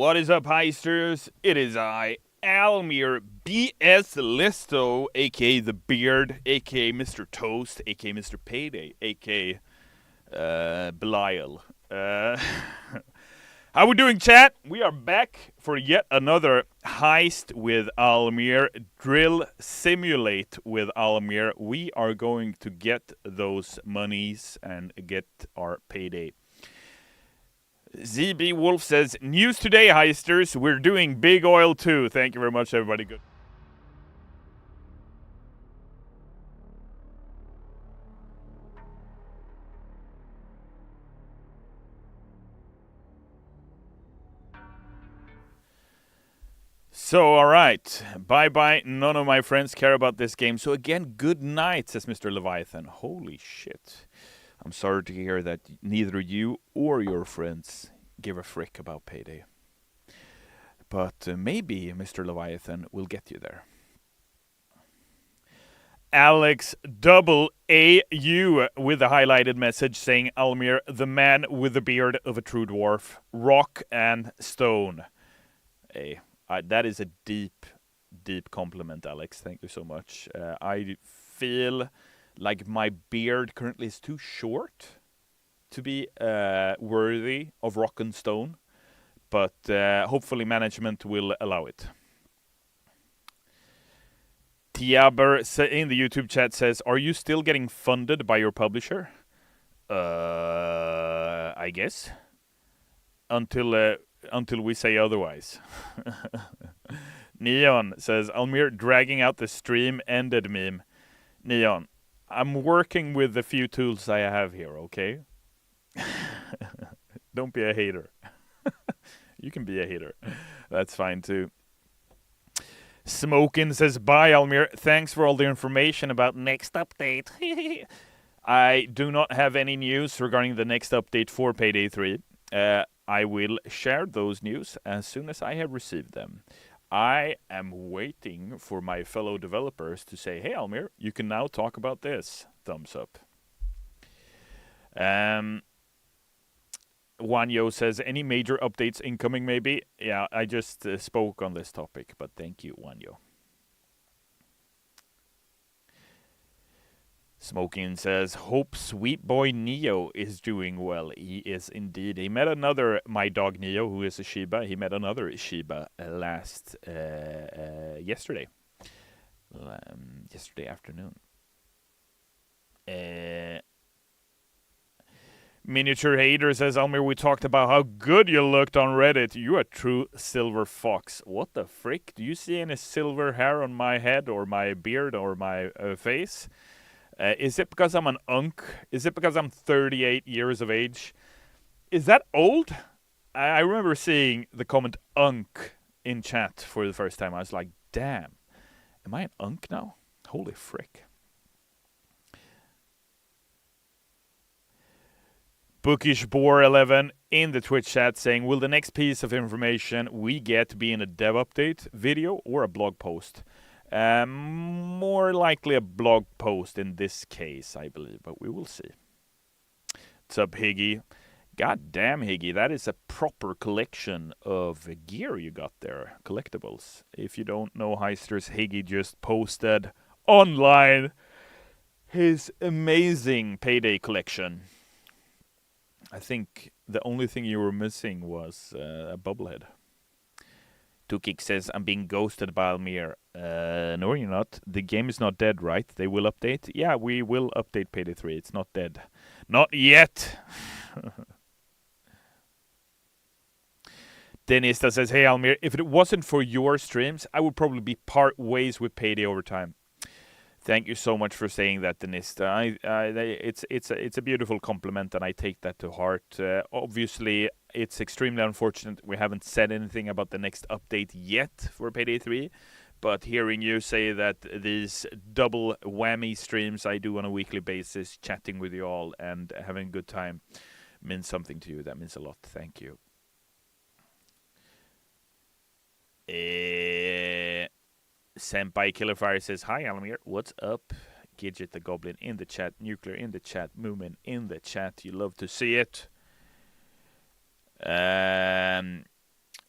What is up, heisters? It is I, Almir B.S. Listo, aka The Beard, aka Mr. Toast, aka Mr. Payday, aka Belial. How we doing, chat? We are back for yet another heist with Almir, drill simulate with Almir. We are going to get those monies and get our payday. ZB Wolf says, news today, heisters. We're doing big oil too. Thank you very much, everybody. Good. So, alright. Bye-bye. None of my friends care about this game. So again, good night, says Mr. Leviathan. Holy shit. I'm sorry to hear that neither you or your friends give a frick about payday. But maybe Mr. Leviathan will get you there. Alex double AU with a highlighted message saying, Almir, the man with the beard of a true dwarf, rock and stone. Hey, that is a deep, deep compliment, Alex. Thank you so much. I feel like my beard currently is too short to be worthy of rock and stone, but hopefully management will allow it. Tiaber in the YouTube chat says, are you still getting funded by your publisher? I guess. Until we say otherwise. Neon says, Almir dragging out the stream ended meme. Neon, I'm working with the few tools I have here, okay? Don't be a hater. You can be a hater. That's fine too. Smokin says, bye, Almir. Thanks for all the information about next update. I do not have any news regarding the next update for Payday 3. I will share those news as soon as I have received them. I am waiting for my fellow developers to say, hey, Almir, you can now talk about this. Thumbs up. Wanyo says, any major updates incoming maybe? Yeah, I just spoke on this topic, but thank you, Wanyo. Smoking says, hope sweet boy Neo is doing well. He is indeed. He met another, my dog Neo, who is a Shiba. He met another Shiba yesterday. Yesterday afternoon. Miniature Hater says, Almir, we talked about how good you looked on Reddit. You're a true silver fox. What the frick? Do you see any silver hair on my head or my beard or my face? Is it because I'm an unk? Is it because I'm 38 years of age? Is that old? I remember seeing the comment unk in chat for the first time. I was like, damn, am I an unk now? Holy frick. Bookish Boar 11 in the Twitch chat saying, will the next piece of information we get be in a dev update video or a blog post? More likely a blog post in this case, I believe, but we will see. What's up, Higgy? God damn, Higgy, that is a proper collection of gear you got there, collectibles. If you don't know Heisters, Higgy just posted online his amazing Payday collection. I think the only thing you were missing was a bubblehead. Tukik says, I'm being ghosted by Almir. No, you're not. The game is not dead, right? They will update? Yeah, we will update Payday 3. It's not dead. Not yet! Denista says, hey, Almir, if it wasn't for your streams, I would probably be part ways with Payday over time. Thank you so much for saying that, Denista. It's a beautiful compliment, and I take that to heart. Obviously, it's extremely unfortunate we haven't said anything about the next update yet for Payday 3. But hearing you say that these double whammy streams I do on a weekly basis, chatting with you all and having a good time, means something to you. That means a lot. Thank you. Senpai Killerfire says, hi, Almir. What's up? Gidget the Goblin in the chat. Nuclear in the chat. Moomin in the chat. You love to see it.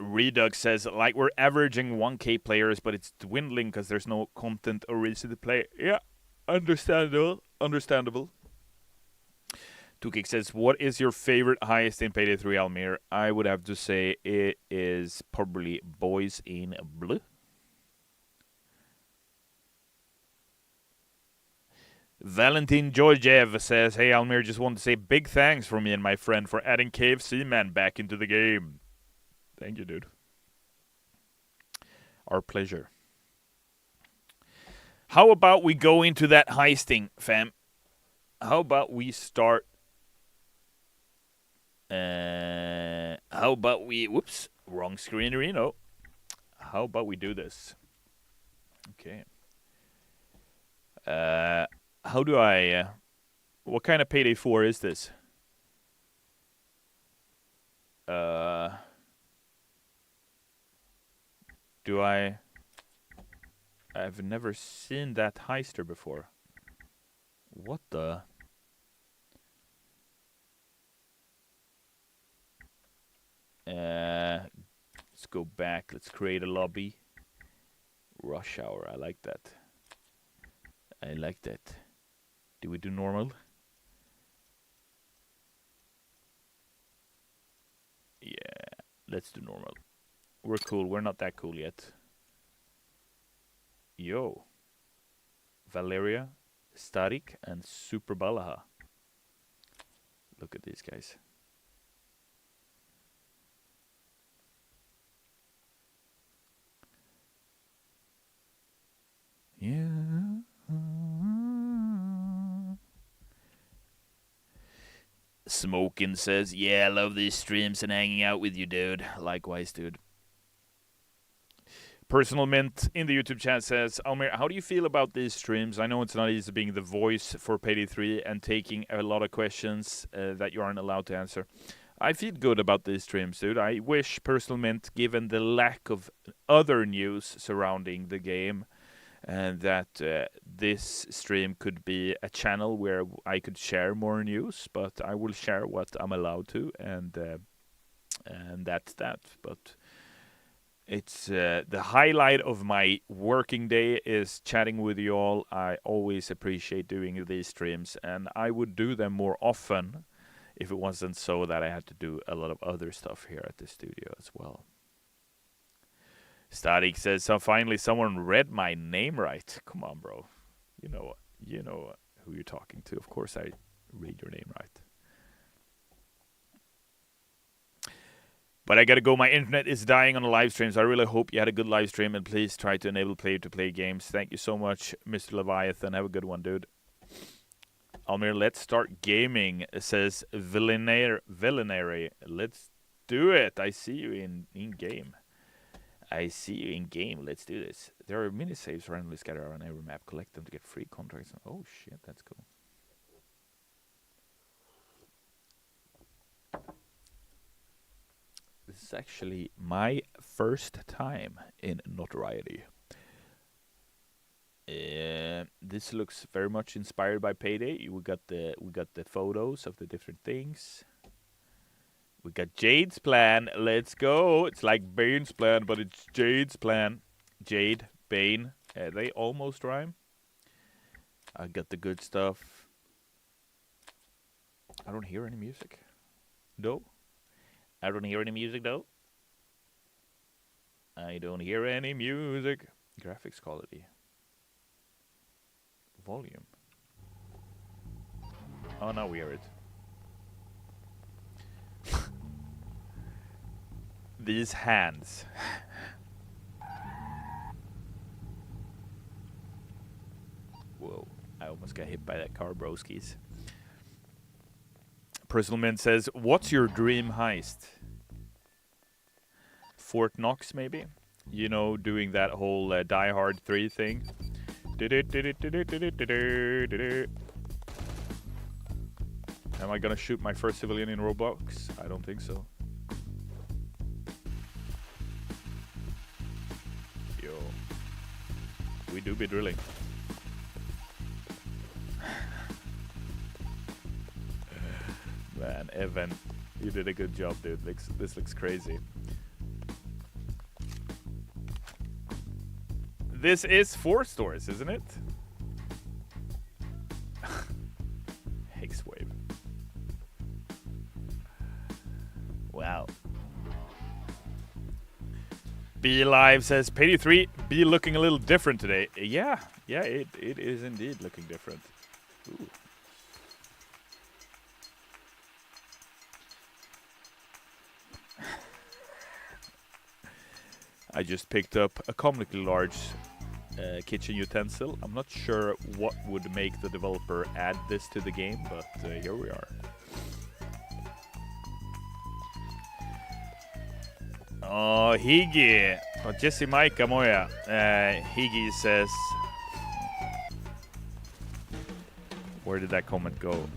Redux says, like, we're averaging 1K players, but it's dwindling because there's no content or reason to play. Yeah, understandable. Tukik says, what is your favorite heist in Payday 3, Almir? I would have to say it is probably Boys in Blue. Valentin Georgiev says, hey Almir, just want to say big thanks from me and my friend for adding KFC Man back into the game. Thank you, dude. Our pleasure. How about we go into that heisting, fam? How about we start... how about we... Whoops, wrong screen, Reno. How about we do this? Okay. How do I... what kind of Payday 4 is this? Do I... I've never seen that heister before. What the... let's go back. Let's create a lobby. Rush hour. I like that. I like that. Do we do normal? Yeah, let's do normal. We're cool. We're not that cool yet. Yo. Valeria, Starik, and Super Balaha. Look at these guys. Yeah. Smokin' says, yeah, I love these streams and hanging out with you, dude. Likewise, dude. Personal Mint in the YouTube chat says, Almir, how do you feel about these streams? I know it's not easy being the voice for Payday 3 and taking a lot of questions that you aren't allowed to answer. I feel good about these streams, dude. I wish Personal Mint, given the lack of other news surrounding the game, and that this stream could be a channel where I could share more news, but I will share what I'm allowed to, and that's that. But it's the highlight of my working day is chatting with you all. I always appreciate doing these streams, and I would do them more often if it wasn't so that I had to do a lot of other stuff here at the studio as well. Static says, so finally someone read my name right. Come on, bro. You know who you're talking to. Of course I read your name right. But I gotta go. My internet is dying on the live stream, so I really hope you had a good live stream, and please try to enable player to play games. Thank you so much, Mr. Leviathan. Have a good one, dude. Almir, let's start gaming, says Villanary. Let's do it. I see you in game. I see you in game. Let's do this. There are mini saves randomly scattered around every map. Collect them to get free contracts. Oh shit, that's cool. This is actually my first time in Notoriety. This looks very much inspired by Payday. We got the photos of the different things. We got Jade's plan. Let's go. It's like Bane's plan, but it's Jade's plan. Jade, Bane. They almost rhyme. I got the good stuff. I don't hear any music. No. I don't hear any music, though. I don't hear any music. Graphics quality. Volume. Oh, now we hear it. These hands. Whoa, I almost got hit by that car, broskies. Personal Mint says, what's your dream heist? Fort Knox, maybe? You know, doing that whole Die Hard 3 thing. Am I gonna shoot my first civilian in Roblox? I don't think so. Yo. We do be drilling. Man, Evan, you did a good job, dude. This looks crazy. This is 4 stores, isn't it? Hex wave. Wow. B Live says Payday 3 be looking a little different today. Yeah, it is indeed looking different. Ooh. I just picked up a comically large kitchen utensil. I'm not sure what would make the developer add this to the game, but here we are. Oh, Higgy. Oh, Jesse Maika moja. Higgy says... Where did that comment go?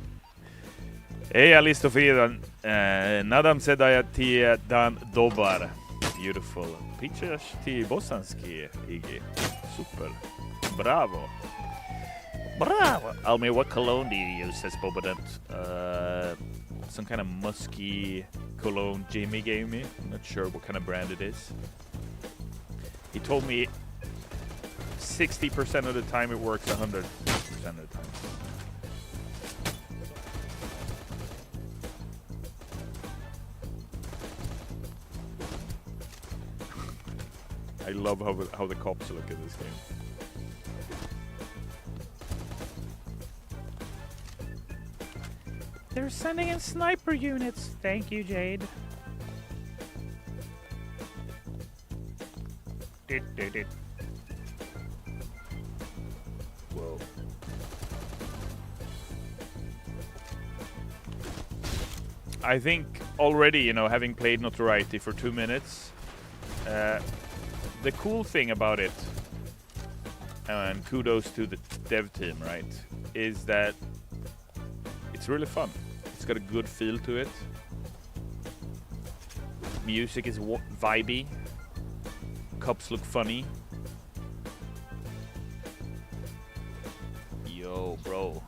Hej, Alisto Fridan. Nadam se da ti dan dobar. Beautiful. Pictures till bosanski, Iggy. Super. Bravo. Bravo. Almir, what cologne do you use, says Bobadent? Some kind of musky cologne Jamie gave me. I'm not sure what kind of brand it is. He told me 60% of the time it works 100% of the time. I love how the cops look in this game. They're sending in sniper units. Thank you, Jade. Whoa. I think already, you know, having played Notoriety for 2 minutes, the cool thing about it, and kudos to the dev team, right, is that it's really fun. It's got a good feel to it. Music is vibey. Cops look funny. Yo, bro.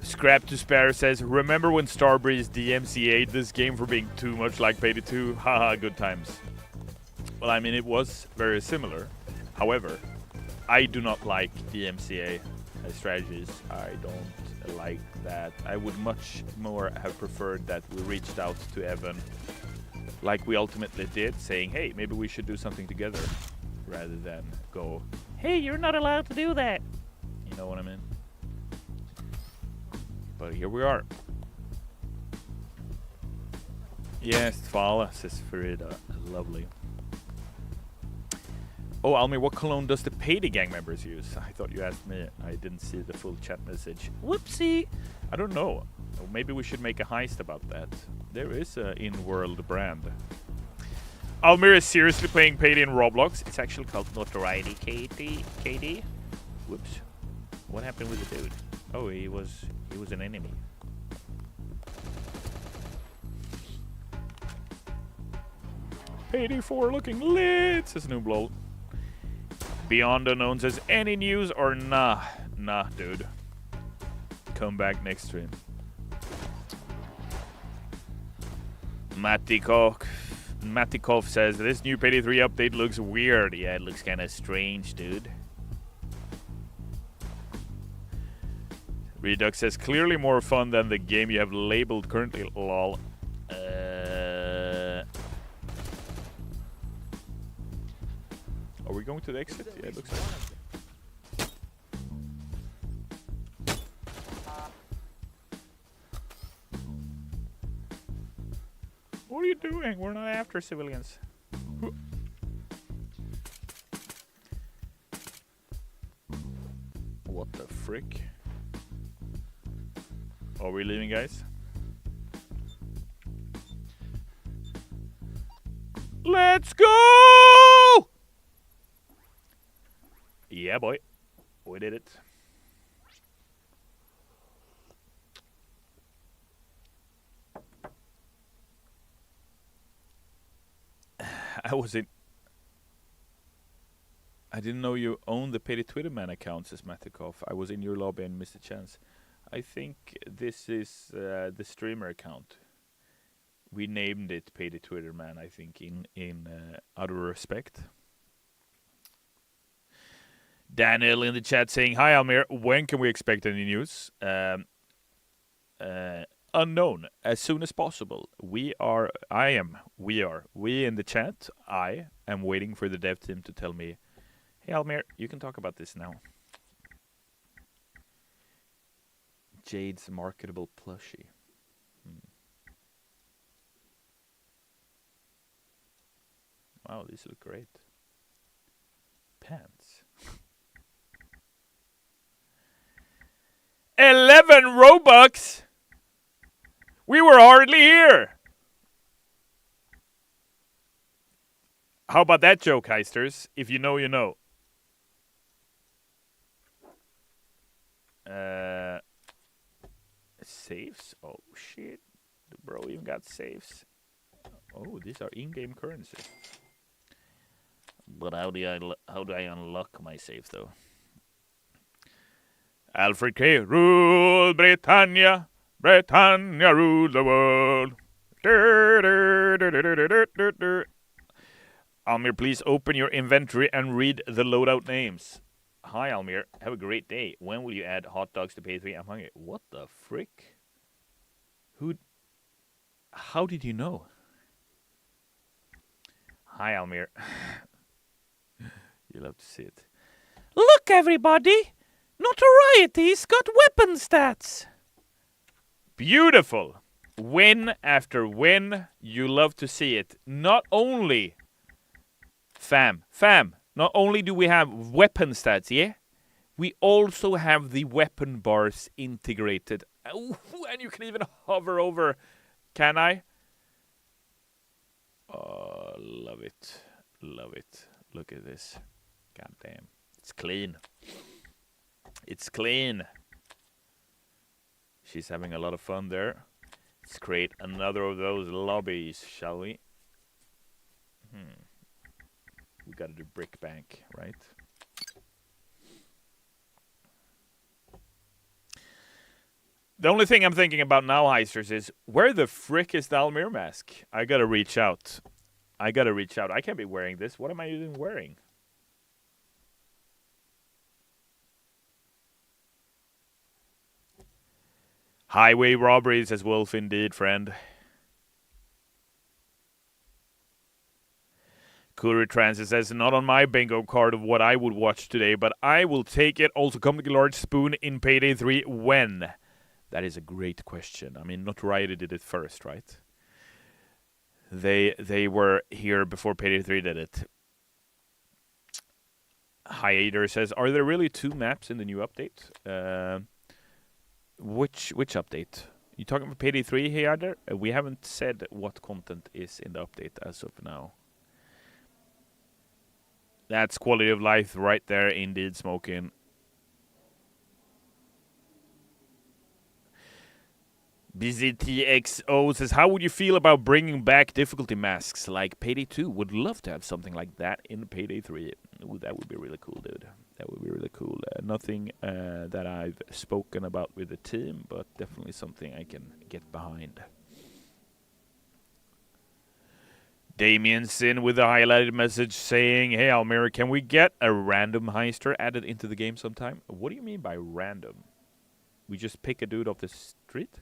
Scrap to Spare says, remember when Starbreeze DMCA'd this game for being too much like Payday 2? Haha, good times. Well, I mean, it was very similar. However, I do not like DMCA strategies. I don't like that. I would much more have preferred that we reached out to Evan like we ultimately did, saying, hey, maybe we should do something together, rather than go, hey, you're not allowed to do that. You know what I mean? But here we are. Yes, Tvala, says Farida. Lovely. Oh, Almir, what cologne does the Payday gang members use? I thought you asked me. I didn't see the full chat message. Whoopsie! I don't know. Maybe we should make a heist about that. There is an in-world brand. Almir is seriously playing Payday in Roblox. It's actually called Notoriety KD. Whoops. What happened with the dude? Oh, he was an enemy. Payday 4 looking lit, says Nooblol. Beyond Unknown says, any news or nah? Nah, dude. Come back next stream. Matikov says, this new Payday 3 update looks weird. Yeah, it looks kind of strange, dude. Redux says, clearly more fun than the game you have labeled currently, lol. Are we going to the exit? Yeah, it looks like. What are you doing? We're not after civilians. What the frick? Are we leaving, guys? Let's go! Yeah, boy. We did it. I was in... I didn't know you owned the Payday Twitter Man account, says Matikov. I was in your lobby and missed a chance. I think this is the streamer account. We named it Payday Twitter Man, I think, in out of respect. Daniel in the chat saying, "Hi Almir, when can we expect any news?" Unknown. As soon as possible. We in the chat. I am waiting for the dev team to tell me, "Hey Almir, you can talk about this now." Jade's marketable plushie. Wow, these look great. Pants. 11 Robux! We were hardly here! How about that joke, Heisters? If you know, you know. Safes? Oh, shit. The bro even got safes. Oh, these are in-game currency. But how do I unlock my safe, though? Alfred K. Rule Britannia. Britannia rule the world. Almir, please open your inventory and read the loadout names. Hi, Almir. Have a great day. When will you add hot dogs to Payday 3? I'm hungry. What the frick? How did you know? Hi, Almir. You'll have to see it. Look, everybody! Notoriety's got weapon stats! Beautiful! Win after win. You love to see it. Not only... Fam. Not only do we have weapon stats, yeah? We also have the weapon bars integrated. Ooh, and you can even hover over. Can I? Oh, love it. Love it. Look at this. God damn. It's clean. It's clean. She's having a lot of fun there. Let's create another of those lobbies, shall we? We gotta do brick bank, right? The only thing I'm thinking about now, Heisters, is where the frick is the Almir mask? I gotta reach out. I can't be wearing this. What am I even wearing? Highway robbery, says Wolf, indeed, friend. Courier Transit says, not on my bingo card of what I would watch today, but I will take it. Also, come to Large Spoon in Payday 3. When? That is a great question. I mean, Notoriety did it first, right? They were here before Payday 3 did it. Hiater says, are there really 2 maps in the new update? Which update? You talking about Payday 3, Hiater? We haven't said what content is in the update as of now. That's quality of life right there, indeed, Smoking. BZTXO says, how would you feel about bringing back difficulty masks like Payday 2? Would love to have something like that in Payday 3. Ooh, that would be really cool, dude. That would be really cool. Nothing that I've spoken about with the team, but definitely something I can get behind. Damien's in with a highlighted message saying, hey, Almir, can we get a random heister added into the game sometime? What do you mean by random? We just pick a dude off the street?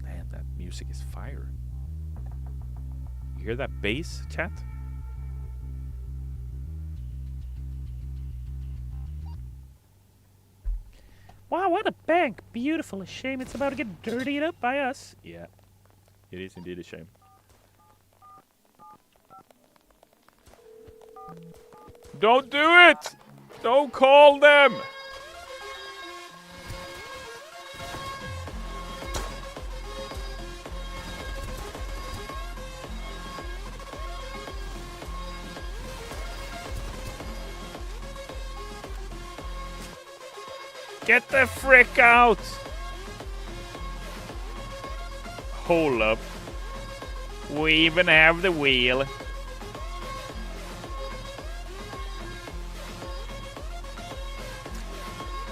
Man, that music is fire. You hear that bass, chat? Wow, what a bank. Beautiful. A shame it's about to get dirtied up by us. Yeah, it is indeed a shame. Don't do it! Don't call them! Get the frick out! Hold up. We even have the wheel.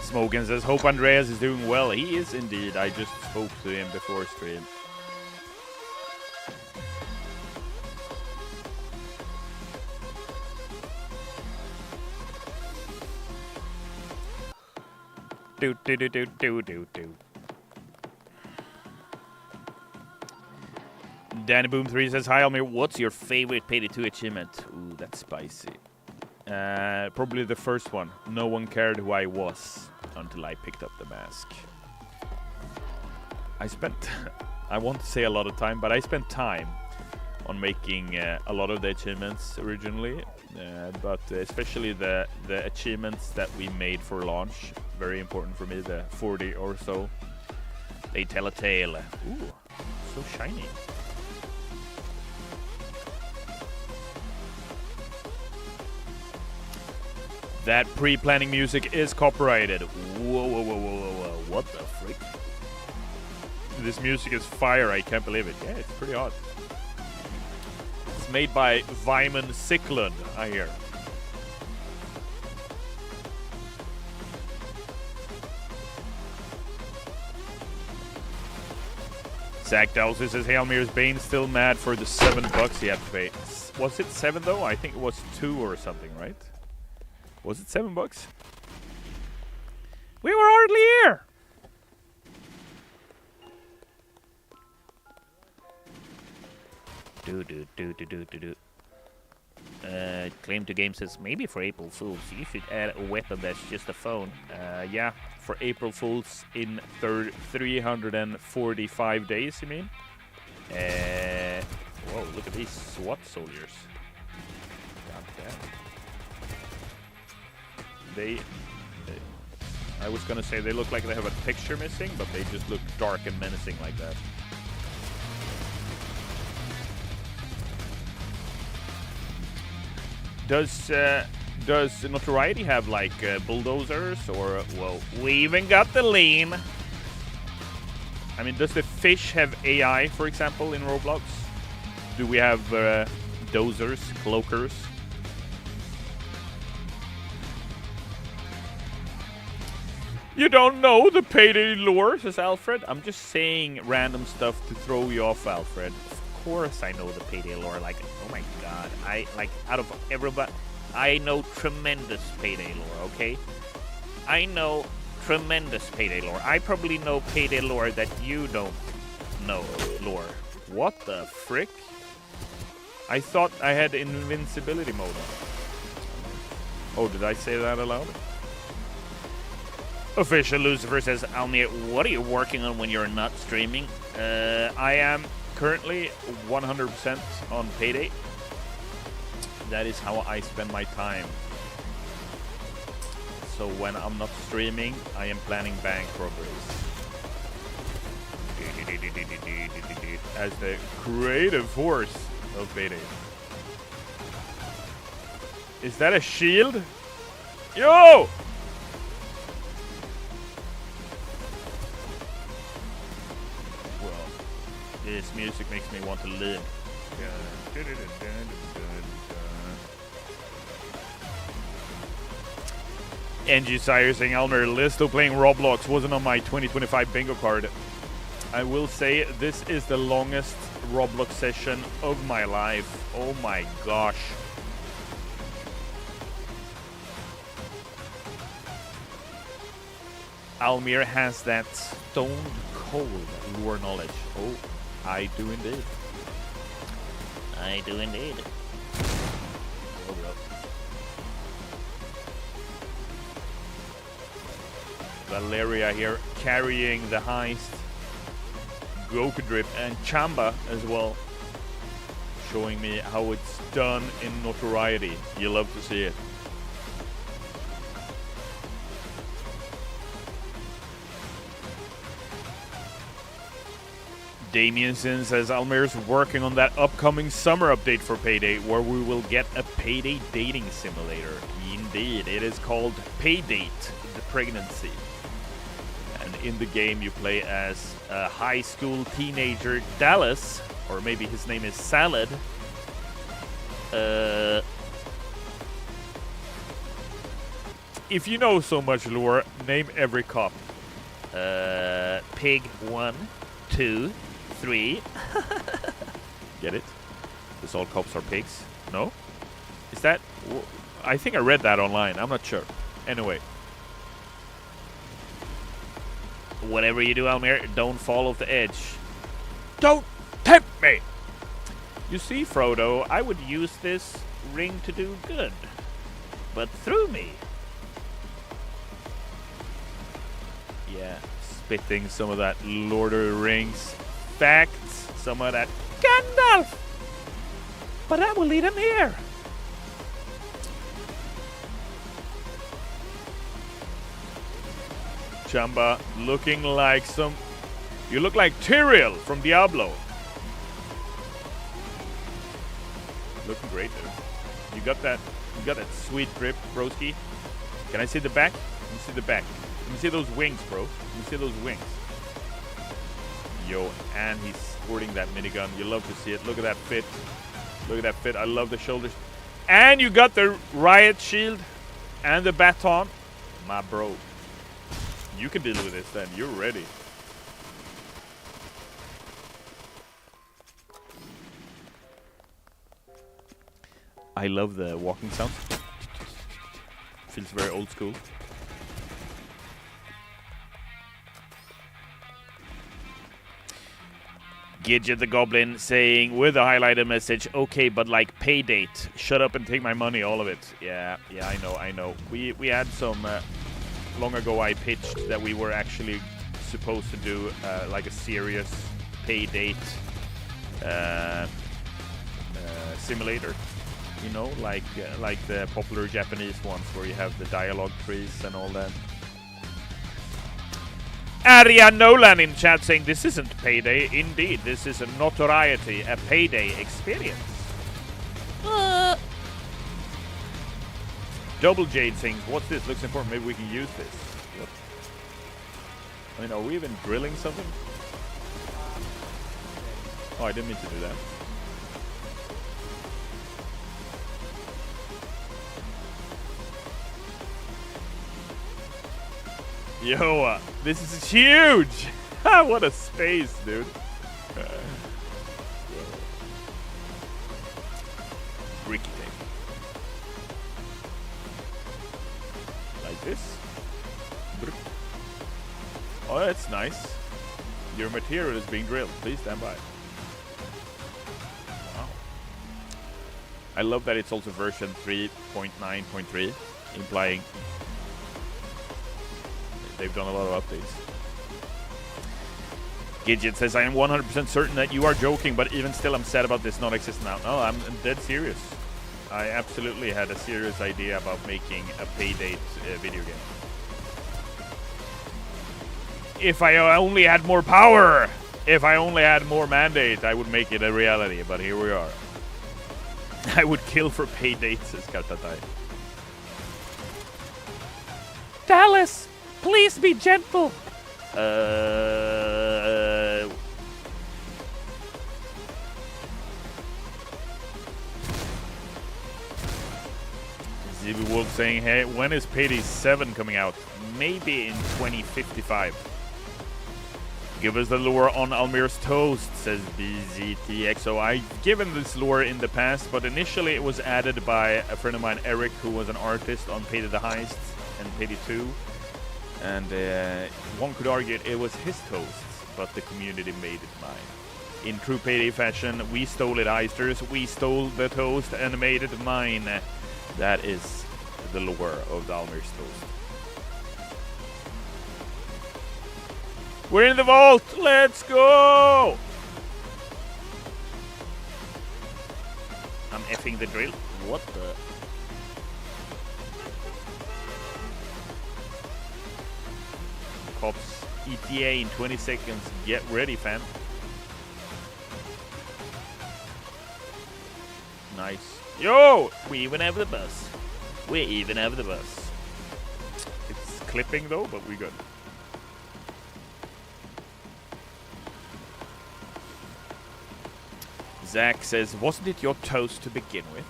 Smokin says, hope Andreas is doing well. He is indeed. I just spoke to him before stream. Do do do do do do do. Danny Boom 3 says, hi Almir, what's your favorite Payday 2 achievement? Ooh, that's spicy. Probably the first one. No one cared who I was until I picked up the mask. I spent, I won't say a lot of time, but I spent time on making a lot of the achievements originally. But especially the achievements that we made for launch. Very important for me, the 40 or so. They tell a tale. Ooh, so shiny. That pre-planning music is copyrighted. Whoa, whoa, whoa, whoa, whoa, whoa. What the frick? This music is fire, I can't believe it. Yeah, it's pretty odd. It's made by Vyman Ciclund, I hear. Zach Dowsey says, hey Almir's Bane still mad for the $7 he had to pay. Was it 7 though? I think it was 2 or something, right? Was it $7? We were hardly here! Claim to Game says, maybe for April Fools, you should add a weapon that's just a phone. Yeah, for April Fools in 345 days, you mean? Whoa, look at these SWAT soldiers. God damn. I was gonna say they look like they have a texture missing, but they just look dark and menacing like that. Does Notoriety have like bulldozers or, well, we even got the lean. I mean, does the fish have AI, for example, in Roblox? Do we have dozers, cloakers? You don't know the Payday lore, says Alfred. I'm just saying random stuff to throw you off, Alfred. Of course I know the Payday lore. Like, oh my god. Out of everybody, I know tremendous Payday lore, okay? I know tremendous Payday lore. I probably know Payday lore that you don't know lore. What the frick? I thought I had invincibility mode on. Oh, did I say that aloud? Official Lucifer says, Almir, what are you working on when you're not streaming? I am currently 100% on Payday. That is how I spend my time. So when I'm not streaming, I am planning bank robberies. As the creative force of Payday. Is that a shield? Yo! This music makes me want to live. NG Sire saying, Almir, Liz still playing Roblox, wasn't on my 2025 bingo card. I will say this is the longest Roblox session of my life. Oh my gosh. Almir has that stone cold lore knowledge. Oh, I do indeed. I do indeed. Oh, well. Valeria here carrying the heist. Goku Drip and Chamba as well. Showing me how it's done in Notoriety. You love to see it. Damienson says Almir's working on that upcoming summer update for Payday, where we will get a Payday dating simulator. Indeed, it is called Paydate, the pregnancy. And in the game you play as a high school teenager, Dallas, Or maybe his name is Salad. If you know so much lore, name every cop. Pig 1, 2, 3. Get it? Because all cops are pigs? No? Is that... I think I read that online. I'm not sure. Anyway. Whatever you do, Almir, don't fall off the edge. Don't tempt me! You see, Frodo, I would use this ring to do good. But through me. Yeah, spitting some of that Lord of the Rings facts. Some of that Gandalf! But I will lead him here. Chamba, looking like some... You look like Tyrael from Diablo. Looking great, dude. You got that sweet grip, broski. Can I see the back? Let me see the back. Let me see those wings, bro. Let me see those wings. Yo, and he's sporting that minigun. You love to see it. Look at that fit. Look at that fit. I love the shoulders. And you got the riot shield and the baton. My bro. You can deal with this then. You're ready. I love the walking sound. Feels very old school. Gidget the Goblin saying with a highlighted message, okay, but like pay date. Shut up and take my money, all of it. Yeah, I know. We had some, long ago I pitched that we were actually supposed to do like a serious pay date simulator. You know, like the popular Japanese ones where you have the dialogue trees and all that. Arya Nolan in chat saying this isn't payday. Indeed, this is a notoriety, a payday experience. Double Jade saying, what's this? Looks important. Maybe we can use this. What? I mean, are we even drilling something? Oh, I didn't mean to do that. Yo, this is huge! What a space, dude. Bricky tape. Like this. Oh, that's nice. Your material is being drilled. Please stand by. Wow. I love that it's also version 3.9.3, implying they've done a lot of updates. Gidget says, I am 100% certain that you are joking, but even still I'm sad about this not existing now. No, I'm dead serious. I absolutely had a serious idea about making a Paydate video game. If I only had more power! If I only had more mandate, I would make it a reality, but here we are. I would kill for Paydate, says Kartatai. Dallas! Please be gentle. ZB Wolf saying, hey, when is Payday 7 coming out? Maybe in 2055. Give us the lore on Almir's toast, says BZTXO. I've given this lore in the past, but initially it was added by a friend of mine, Eric, who was an artist on Payday the Heist and Payday 2. And one could argue it was his toast, but the community made it mine. In true Payday fashion, we stole it, Heisters. We stole the toast and made it mine. That is the lore of Almir's toast. We're in the vault! Let's go! I'm effing the drill. What the... Cops ETA in 20 seconds. Get ready, fam. Nice. Yo! We even have the bus. We even have the bus. It's clipping though, but we good. Zach says, wasn't it your toast to begin with?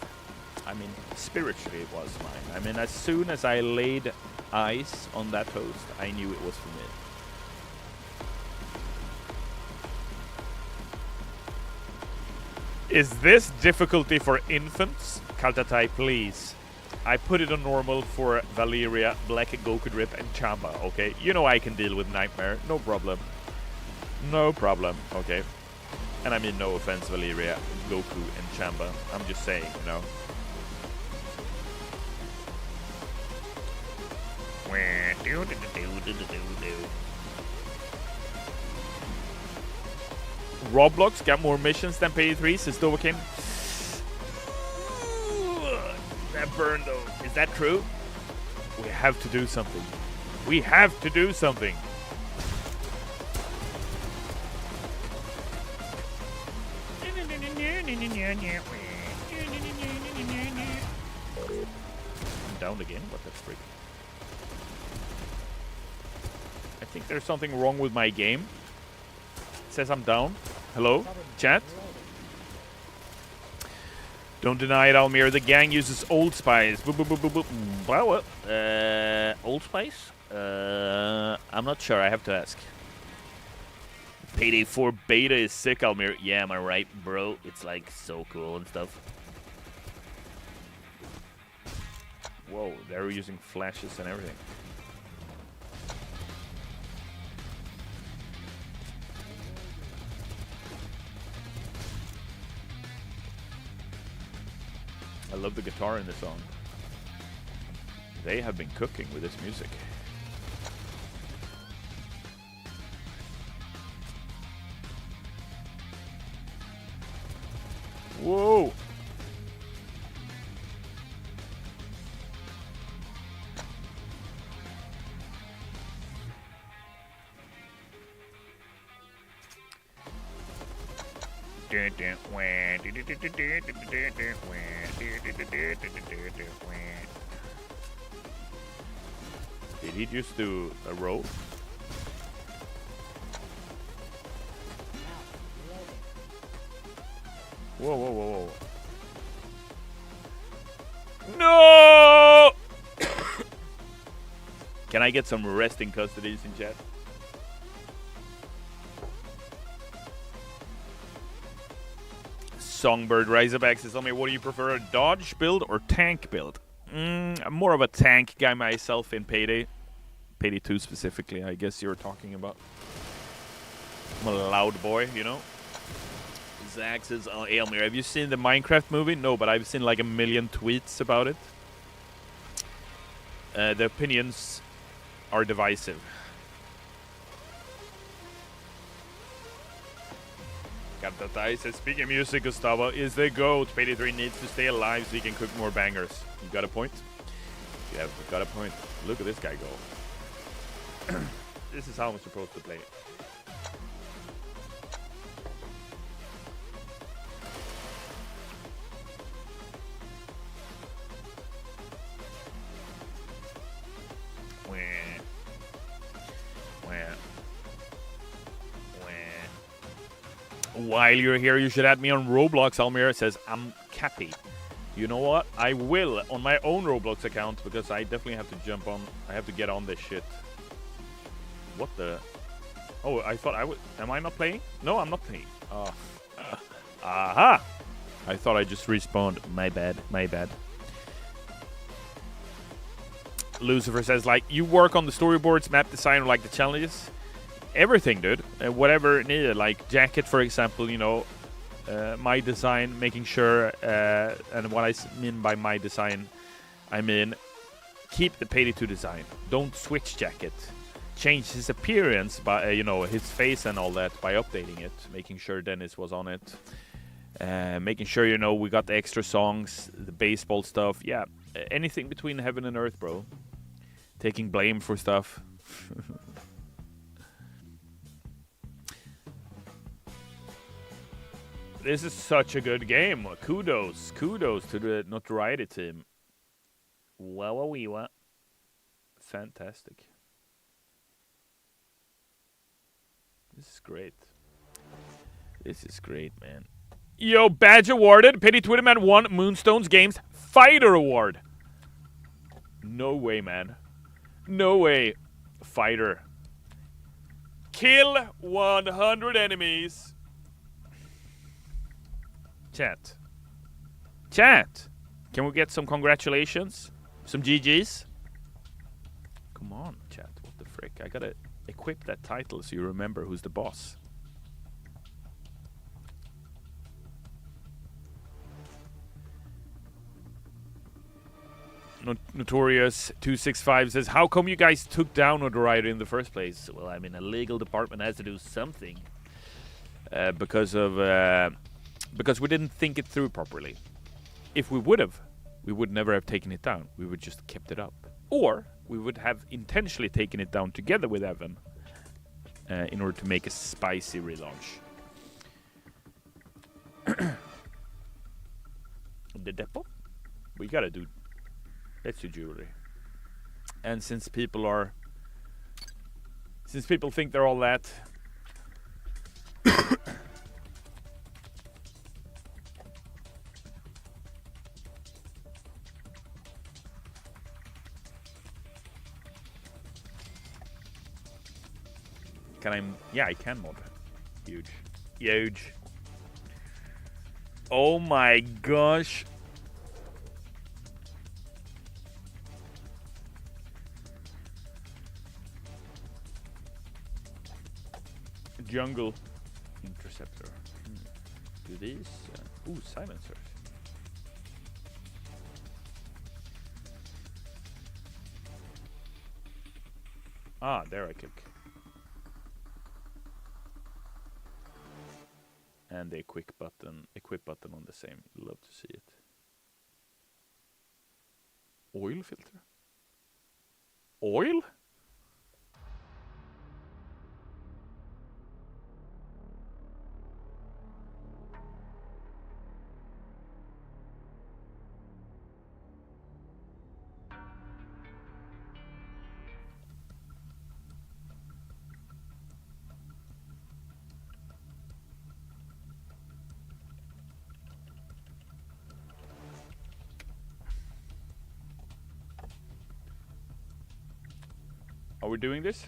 I mean, spiritually it was mine. I mean, as soon as I laid eyes on that toast, I knew it was for me. Is this difficulty for infants? Kaltatai, please. I put it on normal for Valeria, Black, Goku Drip, and Chamba, okay? You know I can deal with Nightmare, no problem. No problem, okay? And I mean no offense, Valeria, Goku, and Chamba. I'm just saying, you know? Roblox got more missions than Payday 3, says Dovakin. That burn though. Is that true? We have to do something. We have to do something. I'm down again? What the frick? I think there's something wrong with my game. It says I'm down. Hello? Chat? Don't deny it, Almir. The gang uses Old Spice. Old Spice? I'm not sure. I have to ask. Payday 4 beta is sick, Almir. Yeah, am I right, bro? It's like so cool and stuff. Whoa, they're using flashes and everything. I love the guitar in the song. They have been cooking with this music. Whoa! Did he just do a roll? Whoa, whoa, whoa, whoa. No! Can I get some resting custodies in chat? Songbird Razorback says, "Tell me, what do you prefer, a dodge build or tank build?" I'm more of a tank guy myself in Payday. Payday 2 specifically, I guess you're talking about. I'm a loud boy, you know? Zach says, "Oh, Almir, have you seen the Minecraft movie?" No, but I've seen like a million tweets about it. The opinions are divisive. Kaptatai says, "Speaking of music, Gustavo is the GOAT. Payday 3 needs to stay alive so he can cook more bangers." You got a point? You have got a point. Look at this guy go. This is how I'm supposed to play it. While you're here, you should add me on Roblox. Almir says, "I'm Cappy." You know what? I will on my own Roblox account because I definitely have to jump on. I have to get on this shit. What the? Oh, I thought I would. Am I not playing? No, I'm not playing. Aha! I thought I just respawned. My bad. My bad. Lucifer says, like, you work on the storyboards, map design, or like the challenges. Everything, dude. Whatever needed, like jacket, for example. You know, my design, making sure, and what I mean by my design, I mean keep the Payday 2 design. Don't switch jacket. Change his appearance by, you know, his face and all that by updating it, making sure Dennis was on it, making sure, you know, we got the extra songs, the baseball stuff. Yeah, anything between heaven and earth, bro. Taking blame for stuff. This is such a good game. Kudos to the Notoriety team. Wow. Fantastic. This is great. This is great, man. Yo, badge awarded. Pity Twitterman won Moonstones Games Fighter Award. No way, man. No way. Fighter. Kill 100 enemies. Chat. Chat. Can we get some congratulations? Some GGs? Come on, chat. What the frick? I gotta equip that title so you remember who's the boss. Notorious 265 says, how come you guys took down Notoriety in the first place? Well, I mean, a legal department has to do something. Because we didn't think it through properly. If we would have, we would never have taken it down. We would just kept it up. Or we would have intentionally taken it down together with Evan in order to make a spicy relaunch. The depot? We gotta do... Let's do jewelry. And since people think they're all that... Can I... Yeah, I can mod. Huge. Huge. Oh my gosh. Jungle interceptor. Do these? Ooh, silencers. Ah, there I click. And the equip button on the same. Love to see it. Oil filter? Oil? Are we doing this?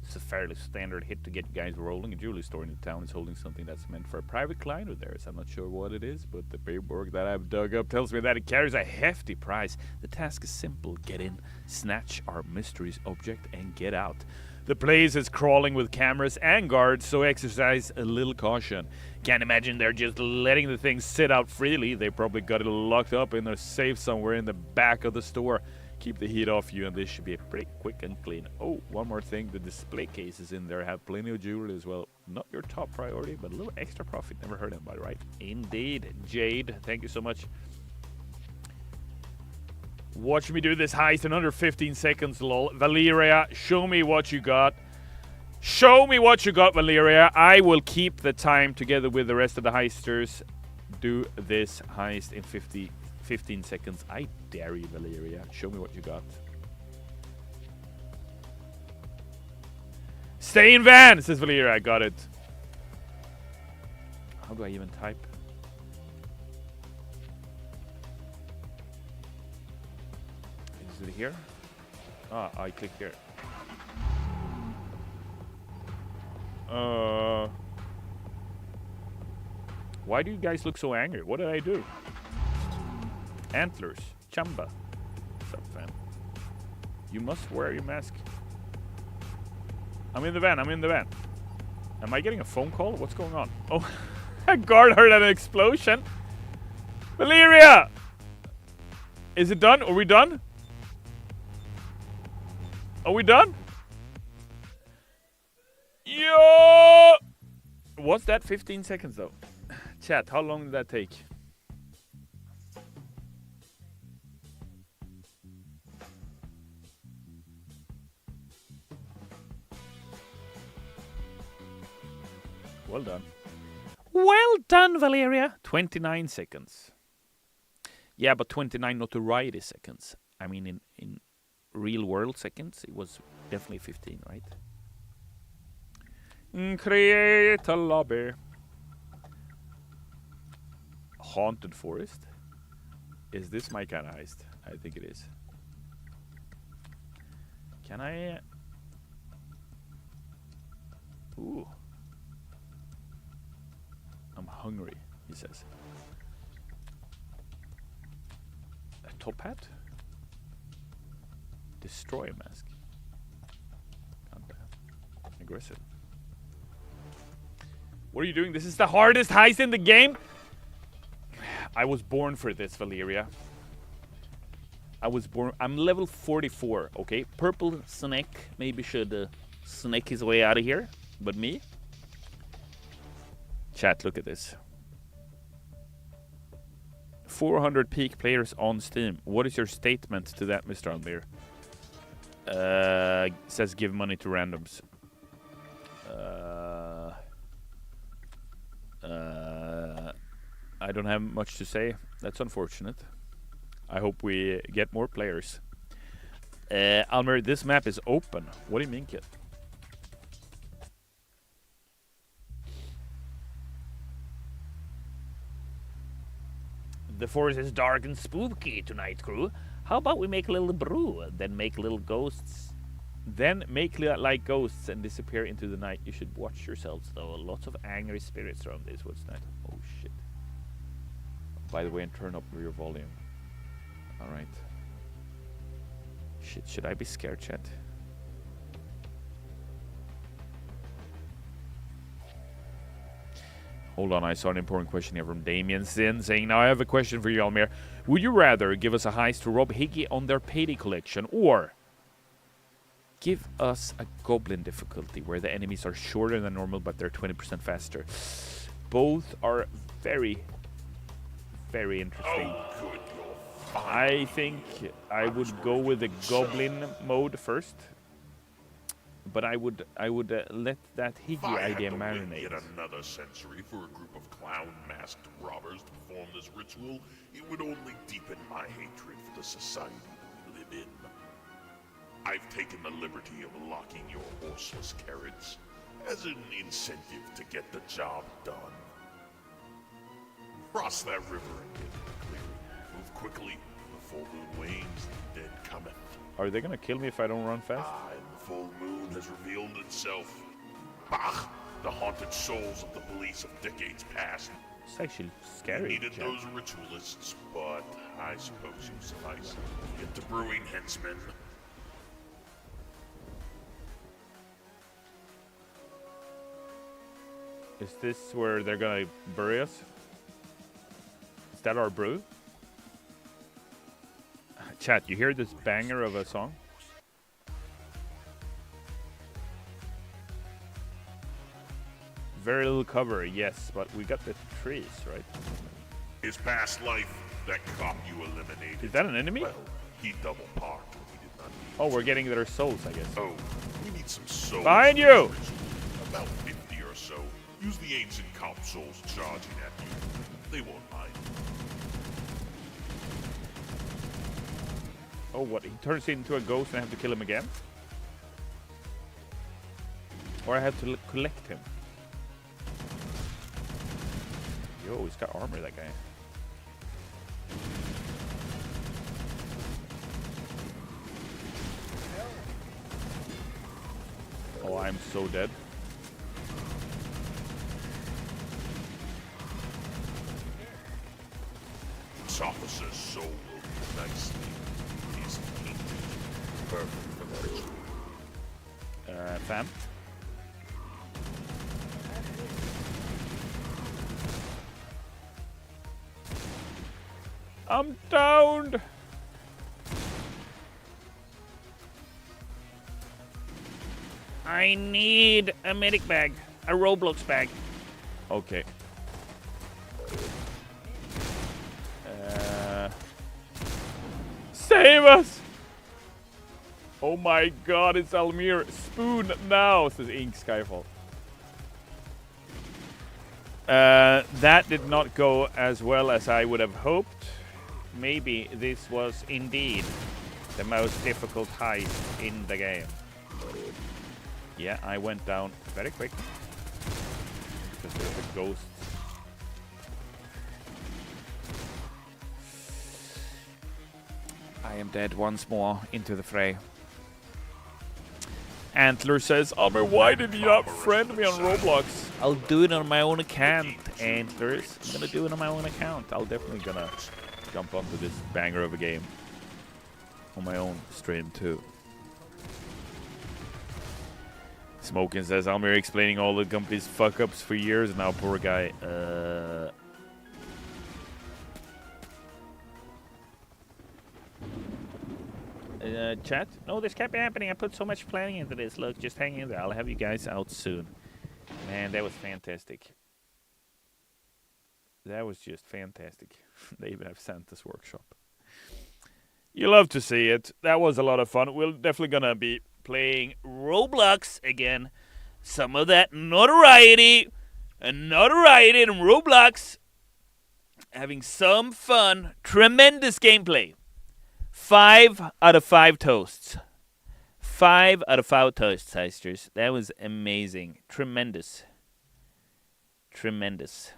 It's a fairly standard hit to get you guys rolling. A jewelry store in the town is holding something that's meant for a private client of theirs. I'm not sure what it is, but the paperwork that I've dug up tells me that it carries a hefty price. The task is simple. Get in, snatch our mystery's object, and get out. The place is crawling with cameras and guards, so exercise a little caution. Can't imagine they're just letting the thing sit out freely. They probably got it locked up in a safe somewhere in the back of the store. Keep the heat off you, and this should be pretty quick and clean. Oh, one more thing. The display cases in there have plenty of jewelry as well. Not your top priority, but a little extra profit. Never heard of it, right? Indeed. Jade, thank you so much. Watch me do this heist in under 15 seconds, lol. Valeria, show me what you got. Show me what you got, Valeria. I will keep the time together with the rest of the heisters. Do this heist in 15 seconds. I dare you, Valeria. Show me what you got. Stay in van, says Valeria. I got it. How do I even type? Is it here? Ah, I click here. Why do you guys look so angry? What did I do? Antlers. Chamba. What's up, fam? You must wear your mask. I'm in the van. I'm in the van. Am I getting a phone call? What's going on? Oh, a guard heard an explosion. Valeria! Is it done? Are we done? Are we done? Yo! What's that? 15 seconds though. Chat, how long did that take? Well done. Well done, Valeria. 29 seconds. Yeah, but 29 notoriety seconds. I mean, in real world seconds, it was definitely 15, right? Create a lobby. Haunted forest. Is this my kind of heist? I think it is. Can I? Ooh. I'm hungry, he says. A top hat? Destroy mask. Aggressive. What are you doing? This is the hardest heist in the game? I was born for this, Valeria. I'm level 44, okay? Purple Snake maybe should snake his way out of here. But me? Chat, look at this. 400 peak players on Steam. What is your statement to that, Mr. Almir? Says give money to randoms. I don't have much to say. That's unfortunate. I hope we get more players. Almir, this map is open. What do you mean, kid? The forest is dark and spooky tonight, crew. How about we make a little brew, then make little ghosts? Then make like ghosts and disappear into the night. You should watch yourselves, though. Lots of angry spirits around this woods tonight. Oh, shit. By the way, and turn up your volume. Alright. Shit, should I be scared, chat? Hold on, I saw an important question here from Damien Sin saying, now I have a question for you, Almir. Would you rather give us a heist to rob Higgy on their payday collection, or give us a goblin difficulty where the enemies are shorter than normal but they're 20% faster? Both are very, very interesting. I think I would go with the goblin mode first, but I would let that Higgy idea marinate. Yet another century for a group of clown-masked robbers to perform this ritual, it would only deepen my hatred for the society we live in. I've taken the liberty of locking your horseless carriage as an incentive to get the job done. Cross that river and get to the clearing. Move quickly. The full moon wanes, the dead cometh. Are they gonna kill me if I don't run fast? And the full moon has revealed itself. Bah! The haunted souls of the police of decades past. It's actually scary. You needed those ritualists, but I suppose you suffice. Get to brewing, henchmen. Is this where they're gonna bury us? Is that our brew? Chat, you hear this banger of a song? Very little cover, yes, but we got the trees, right? His past life, that cop you eliminated. Is that an enemy? Well, he double parked when he did not need Oh, we're getting their souls, I guess. Oh, we need some souls. Behind you! About 50 or so. Use the ancient cop souls charging at you. They won't mind. Oh, what? He turns into a ghost and I have to kill him again? Or I have to collect him? Yo, he's got armor, that guy. Oh, I'm so dead. This officer's soul will be nicely. He's tainted. Perfect for the ritual. Fam? I'm downed! I need a medic bag. A Roblox bag. Okay. Save us! Oh my god, it's Almir. Spoon now, says Ink Skyfall. That did not go as well as I would have hoped. Maybe this was indeed The most difficult heist in the game. Yeah, I went down very quick. Because there's a ghost. I am dead once more into the fray. Antler says, Almir, why did you not friend me on Roblox? I'll do it on my own account, Antlers. I'm gonna do it on my own account. I'll definitely gonna jump onto this banger of a game on my own stream too. Smokin says, Almir explaining all the company's fuck-ups for years now, poor guy. Chat? No, this can't be happening. I put so much planning into this. Look, just hang in there. I'll have you guys out soon. Man, that was fantastic. That was just fantastic. They even have Santa's workshop. You love to see it. That was a lot of fun. We're definitely gonna be playing Roblox again. Some of that notoriety and Roblox. Having some fun. Tremendous gameplay. 5 out of 5 toasts. 5 out of 5 toasts, Heisters. That was amazing. Tremendous. Tremendous.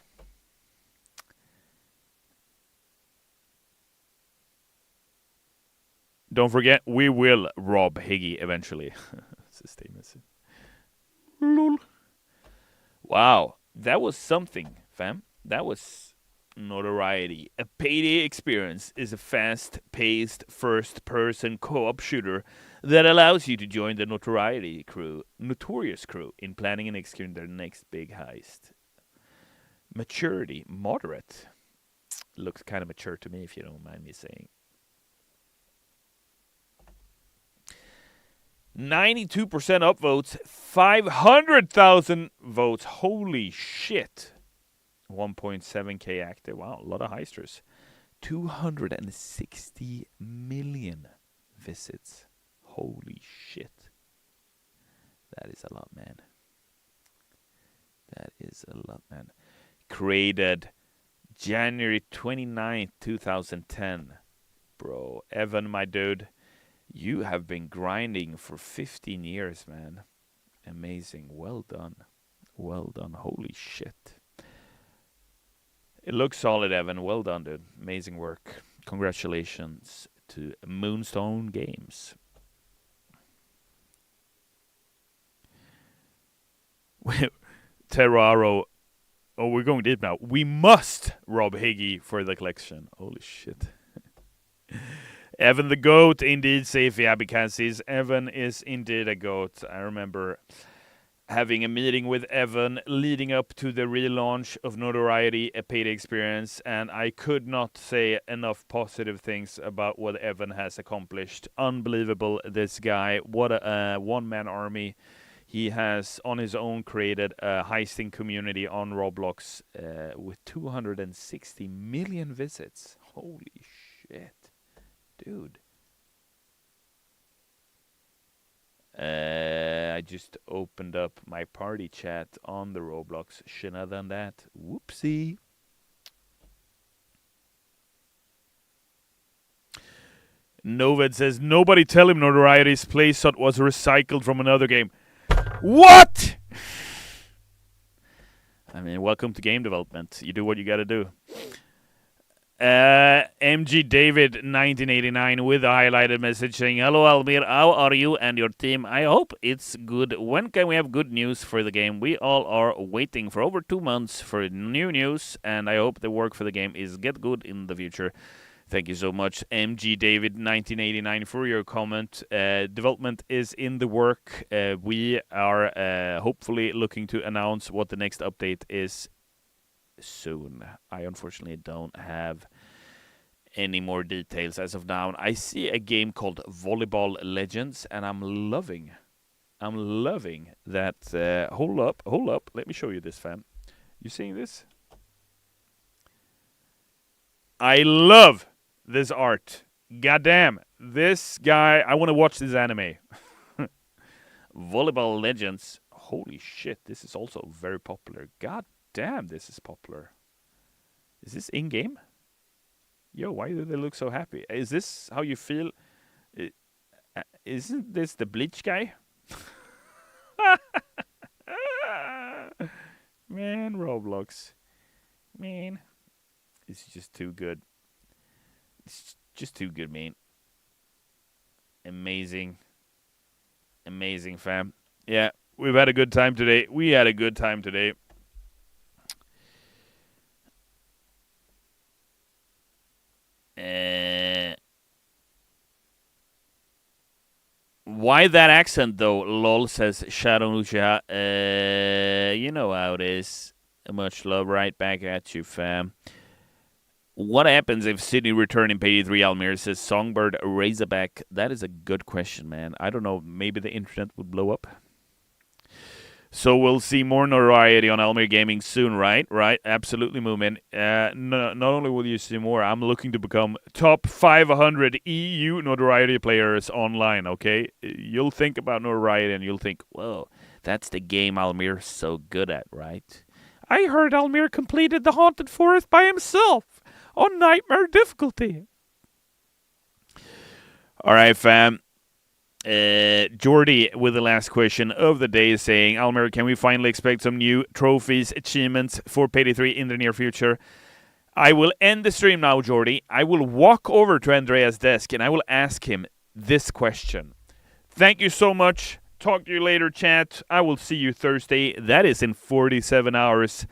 Don't forget, we will rob Higgy eventually. Lol. Wow, that was something, fam. That was Notoriety. A payday experience is a fast-paced first-person co-op shooter that allows you to join the Notorious crew in planning and executing their next big heist. Maturity, moderate. Looks kind of mature to me, if you don't mind me saying. 92% upvotes, 500,000 votes. Holy shit. 1.7k active. Wow, a lot of heisters. 260 million visits. Holy shit. That is a lot, man. That is a lot, man. Created January 29th, 2010. Bro, Evan, my dude. You have been grinding for 15 years, man. Amazing. Well done. Well done. Holy shit. It looks solid, Evan. Well done, dude. Amazing work. Congratulations to Moonstone Games. Terraro. Oh, we're going deep now. We must rob Higgy for the collection. Holy shit. Evan the GOAT, indeed, safe Yabikansis. Evan is indeed a GOAT. I remember having a meeting with Evan leading up to the relaunch of Notoriety, a paid experience, and I could not say enough positive things about what Evan has accomplished. Unbelievable, this guy. What a one-man army. He has, on his own, created a heisting community on Roblox with 260 million visits. Holy shit. Dude. I just opened up my party chat on the Roblox. Shouldn't have done that. Whoopsie. Noved says, nobody tell him Notoriety's playset was recycled from another game. What? I mean, welcome to game development. You do what you gotta do. MG David 1989 with a highlighted message saying, hello Almir, how are you and your team? I hope it's good. When can we have good news for the game? We all are waiting for over 2 months for new news, and I hope the work for the game is get good in the future. Thank you so much, MG David 1989, for your comment. Development is in the work. We are hopefully looking to announce what the next update is soon. I unfortunately don't have any more details as of now. I see a game called Volleyball Legends, and I'm loving that. Hold up. Let me show you this, fam. You seeing this? I love this art. Goddamn, this guy. I want to watch this anime. Volleyball Legends. Holy shit, this is also very popular. God damn, this is popular. Is this in-game? Yo, why do they look so happy? Is this how you feel? Isn't this the Bleach guy? Man, Roblox. Man. It's just too good. It's just too good, man. Amazing. Amazing, fam. Yeah, we've had a good time today. We had a good time today. Why that accent, though? Lol, says Shadow Nucha. You know how it is. Much love right back at you, fam. What happens if Sydney return in Payday 3, Almir, says Songbird Razorback? That is a good question, man. I don't know. Maybe the internet would blow up. So we'll see more notoriety on Almir Gaming soon, right? Right, absolutely, Moomin. Not only will you see more, I'm looking to become top 500 EU notoriety players online, okay? You'll think about notoriety and you'll think, whoa, that's the game Almir's so good at, right? I heard Almir completed the Haunted Forest by himself on Nightmare difficulty. All right, fam. Jordy with the last question of the day is saying, Almir, can we finally expect some new trophies, achievements for Payday 3 in the near future? I will end the stream now, Jordy. I will walk over to Andreas' desk and I will ask him this question. Thank you so much. Talk to you later, chat. I will see you Thursday. That is in 47 hours.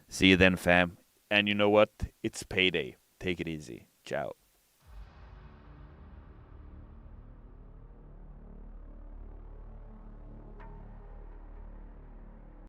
See you then, fam. And you know what? It's payday. Take it easy. Ciao.